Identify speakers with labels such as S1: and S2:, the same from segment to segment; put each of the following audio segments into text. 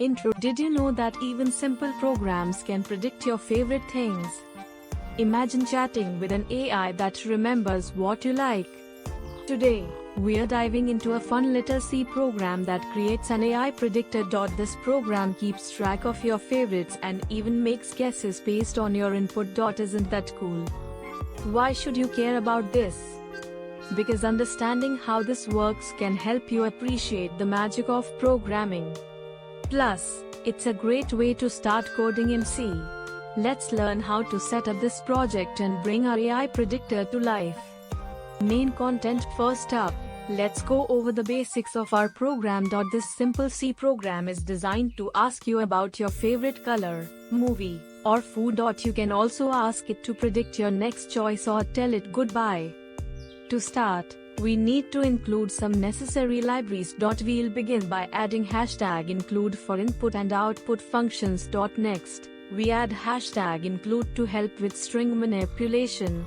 S1: Intro. Did you know that even simple programs can predict your favorite things? Imagine chatting with an AI that remembers what you like. Today, we're diving into a fun little C program that creates an AI predictor. This program keeps track of your favorites and even makes guesses based on your input. Isn't that cool? Why should you care about this? Because understanding how this works can help you appreciate the magic of programming. Plus, it's a great way to start coding in C. Let's learn how to set up this project and bring our AI predictor to life. Main content. First up, let's go over the basics of our program. This simple C program is designed to ask you about your favorite color, movie, or food. You can also ask it to predict your next choice or tell it goodbye. To start, we need to include some necessary libraries. We'll begin by adding #include for input and output functions. Next, we add #include to help with string manipulation.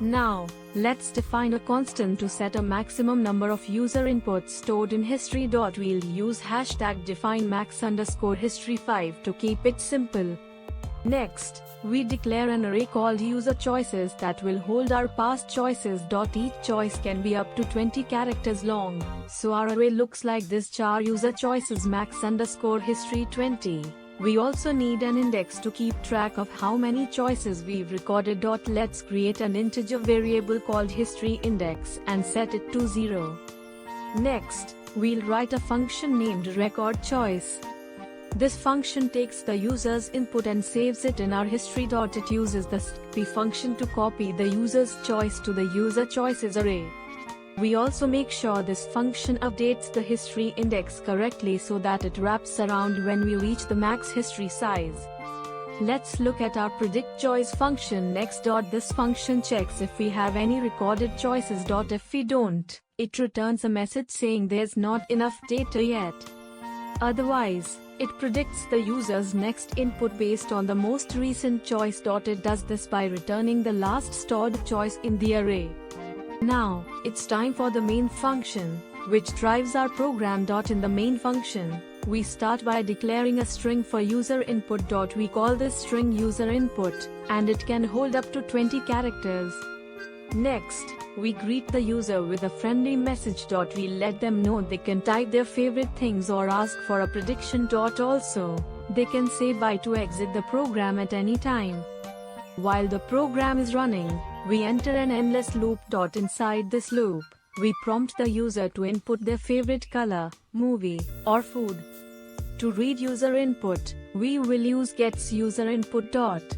S1: Now, let's define a constant to set a maximum number of user inputs stored in history. We'll use #define max_history5 to keep it simple. Next, we declare an array called user choices that will hold our past choices. Each choice can be up to 20 characters long, so our array looks like this: char user choices max_history20. We also need an index to keep track of how many choices we've recorded. Let's create an integer variable called historyIndex and set it to 0. Next, we'll write a function named recordChoice. This function takes the user's input and saves it in our history. It uses the copy function to copy the user's choice to the user choices array. We also make sure this function updates the history index correctly so that it wraps around when we reach the max history size. Let's look at our predict choice function next. This function checks if we have any recorded choices. If we don't, it returns a message saying there's not enough data yet. Otherwise, it predicts the user's next input based on the most recent choice. It does this by returning the last stored choice in the array. Now, it's time for the main function, which drives our program. In the main function, we start by declaring a string for user input. We call this string user input, and it can hold up to 20 characters. Next, we greet the user with a friendly message. We let them know they can type their favorite things or ask for a prediction. Also, they can say bye to exit the program at any time. While the program is running, we enter an endless loop. Inside this loop, we prompt the user to input their favorite color, movie, or food. To read user input, we will use getSuserInput.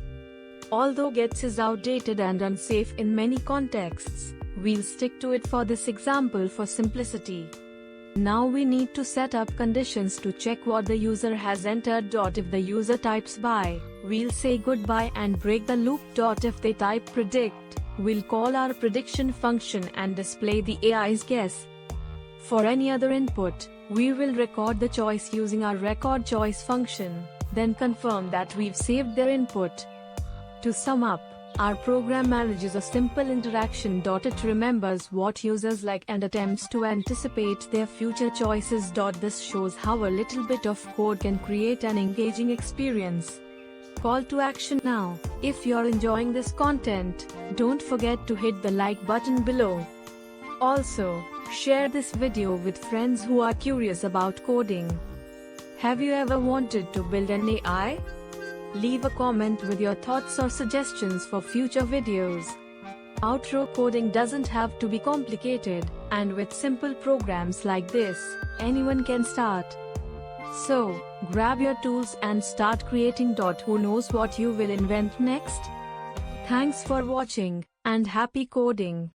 S1: Although gets is outdated and unsafe in many contexts, we'll stick to it for this example for simplicity. Now we need to set up conditions to check what the user has entered. If the user types bye, we'll say goodbye and break the loop. If they type predict, we'll call our prediction function and display the AI's guess. For any other input, we will record the choice using our recordChoice function, then confirm that we've saved their input. To sum up, our program manages a simple interaction. It remembers what users like and attempts to anticipate their future choices. This shows how a little bit of code can create an engaging experience. Call to action now. If you're enjoying this content, don't forget to hit the like button below. Also, share this video with friends who are curious about coding. Have you ever wanted to build an AI? Leave a comment with your thoughts or suggestions for future videos. Outro. Coding doesn't have to be complicated, and with simple programs like this, anyone can start. So, grab your tools and start creating. Who knows what you will invent next? Thanks for watching, and happy coding!